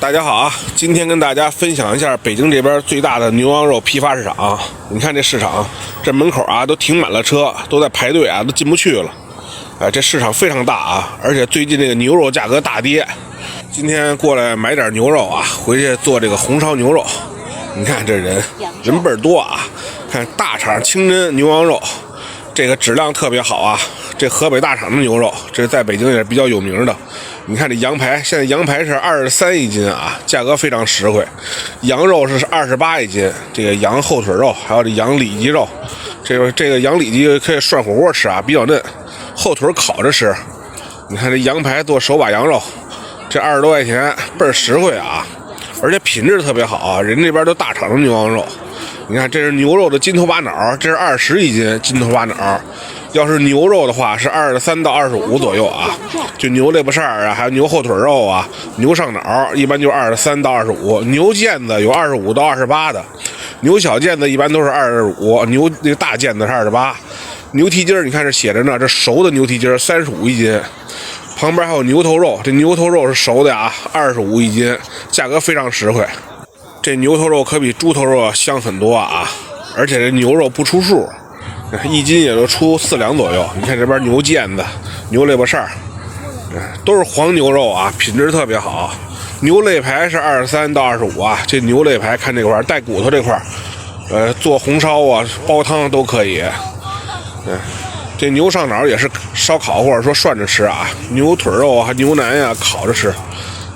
大家好啊！今天跟大家分享一下北京这边最大的牛羊肉批发市场。你看这市场，这门口啊都停满了车，都在排队啊，都进不去了。这市场非常大啊，而且最近这个牛肉价格大跌。今天过来买点牛肉啊，回去做这个红烧牛肉。你看这人倍儿多啊！看大厂清真牛羊肉，这个质量特别好啊。这河北大厂的牛肉，这在北京也是比较有名的。你看这羊排，现在羊排是23一斤啊，价格非常实惠。羊肉是28一斤，这个羊后腿肉，还有这羊里脊肉，这个羊里脊可以涮火锅吃啊，比较嫩，后腿烤着吃。你看这羊排做手把羊肉，这20多块钱，倍儿实惠啊，而且品质特别好啊，人这边都大厂的牛羊肉。你看这是牛肉的筋头巴脑，这是20一斤筋头巴脑。要是牛肉的话是23到25左右啊，就牛肋巴扇啊，还有牛后腿肉啊，牛上脑一般就23到25，牛腱子有25到28的，牛小腱子一般都是25，牛那个大腱子是28。牛蹄筋你看这写着呢，这熟的牛蹄筋35一斤，旁边还有牛头肉，这牛头肉是熟的啊，25一斤，价格非常实惠。这牛头肉可比猪头肉香很多啊，而且这牛肉不出数。一斤也就出4两左右。你看这边牛腱子、牛肋巴扇都是黄牛肉啊，品质特别好。牛肋排是23到25啊，这牛肋排看这块带骨头这块，做红烧啊、煲汤都可以。这牛上脑也是烧烤或者说涮着吃啊，牛腿肉啊、牛腩呀烤着吃。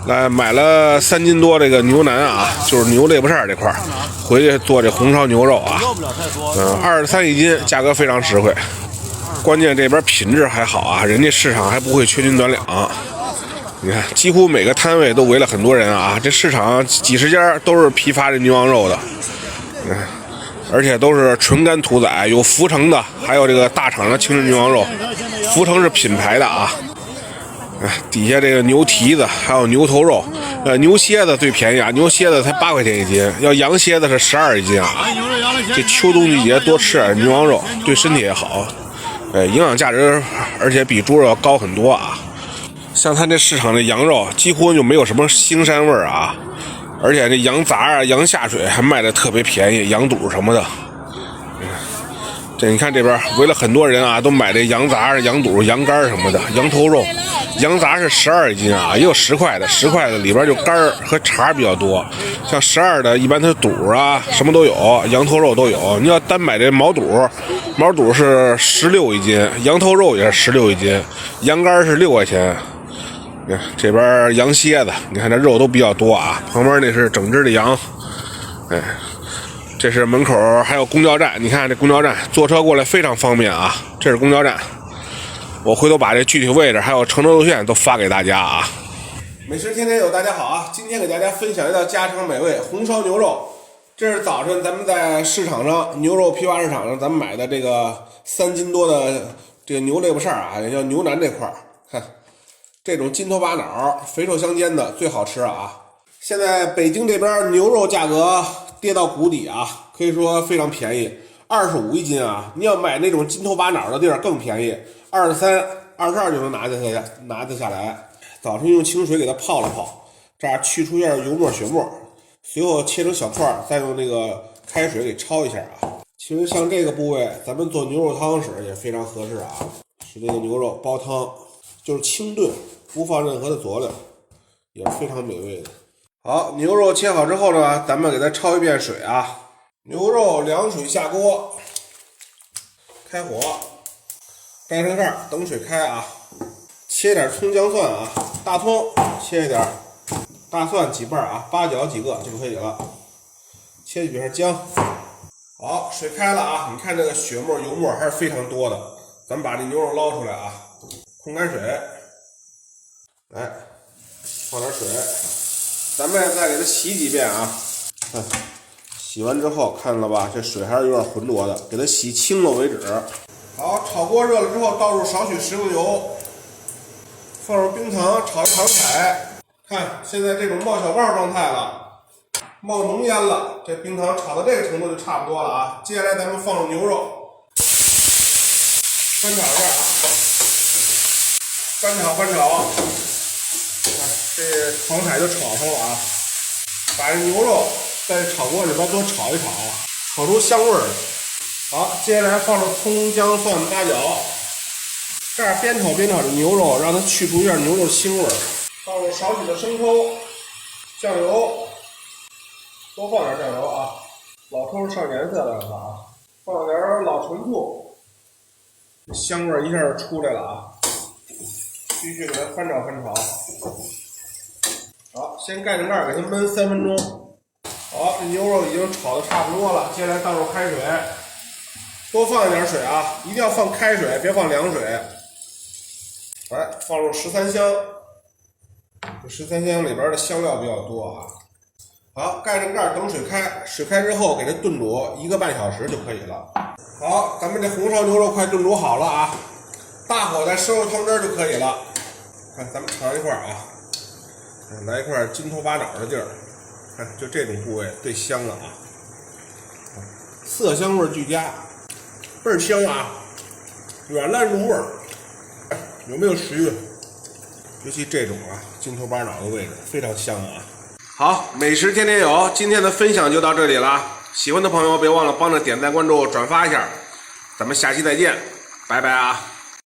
来买了3斤多这个牛腩啊，就是牛肋巴扇这块，回去做这红烧牛肉啊，23一斤，价格非常实惠。关键这边品质还好啊，人家市场还不会缺斤短两。你看，几乎每个摊位都围了很多人啊，这市场几十家都是批发这牛羊肉的，而且都是纯干屠宰，有福成的，还有这个大厂的清真牛羊肉，福成是品牌的啊。底下这个牛蹄子还有牛头肉，牛蝎子最便宜啊，牛蝎子才8块钱一斤，要羊蝎子是12一斤啊。这秋冬季节多吃点牛羊肉，对身体也好，营养价值而且比猪肉要高很多啊。像它这市场的羊肉几乎就没有什么腥膻味啊，而且这羊杂啊、羊下水还卖的特别便宜，羊肚什么的。这你看这边围了很多人啊，都买这羊杂、羊肚、羊肝什么的，羊头肉。羊杂是12一斤啊，也有10块的，10块的里边就肝和肠比较多。像12的，一般它肚啊什么都有，羊头肉都有。你要单买这毛肚，毛肚是16一斤，羊头肉也是16一斤，羊肝是6块钱。这边羊蝎子，你看这肉都比较多啊。旁边那是整只的羊，这是门口还有公交站，你看这公交站坐车过来非常方便啊。这是公交站。我回头把这具体位置还有乘车路线都发给大家啊。美食天天有，大家好啊！今天给大家分享一道家常美味红烧牛肉。这是早晨咱们在市场上牛肉批发市场上咱们买的这个3斤多的这个牛肋巴扇啊，也叫牛腩这块，看这种筋头巴脑肥瘦相间的最好吃啊。现在北京这边牛肉价格跌到谷底啊，可以说非常便宜，25一斤啊。你要买那种筋头巴脑的地儿更便宜，23、22就能拿得下来。早晨用清水给它泡了泡，这样去除一下油沫血沫，随后切成小块，再用那个开水给焯一下啊。其实像这个部位，咱们做牛肉汤使也非常合适啊。使这个牛肉煲汤，就是清炖，不放任何的佐料，也是非常美味的。好，牛肉切好之后呢，咱们给它焯一遍水啊。牛肉凉水下锅，开火。盖上盖，等水开啊。切点葱姜蒜啊，大葱切一点，大蒜几瓣啊，八角几个就可以了。切几片姜。好，水开了啊，你看这个血沫油沫还是非常多的。咱们把这牛肉捞出来啊，控干水，来放点水，咱们再给它洗几遍啊。洗完之后看了吧，这水还是有点浑浊的，给它洗清了为止。好，炒锅热了之后，倒入少许食用油，放入冰糖，炒一糖彩。看，现在这种冒小泡状态了，冒浓烟了。这冰糖炒到这个程度就差不多了啊。接下来咱们放入牛肉，翻炒一下啊，翻炒。看，这糖彩就炒上了啊。把这牛肉在这炒锅里边多炒一炒，炒出香味儿来。好，接下来放入葱、姜、蒜、八角，这样边炒边炒这牛肉，让它去除一下牛肉腥味儿。放入少许的生抽、酱油，多放点酱油啊，老抽上颜色来了啊。放点老陈醋，香味儿一下就出来了啊。继续给它翻炒翻炒。好，先盖着盖儿给它焖3分钟。好，这牛肉已经炒的差不多了，接下来倒入开水，多放一点水啊，一定要放开水，别放凉水。来，放入13香，这13香里边的香料比较多啊。好，盖着盖儿等水开，水开之后给它炖煮1个半小时就可以了。好，咱们这红烧牛肉快炖煮好了啊，大火再收入汤汁就可以了。看，咱们尝一块啊。来一块金头巴脑的地儿，看就这种部位最香了啊，色香味俱佳，倍儿香啊，软烂入味儿。有没有食欲？尤其这种啊金头巴脑的位置非常香啊。好，美食天天有，今天的分享就到这里了。喜欢的朋友别忘了帮着点赞、关注、转发一下，咱们下期再见，拜拜啊。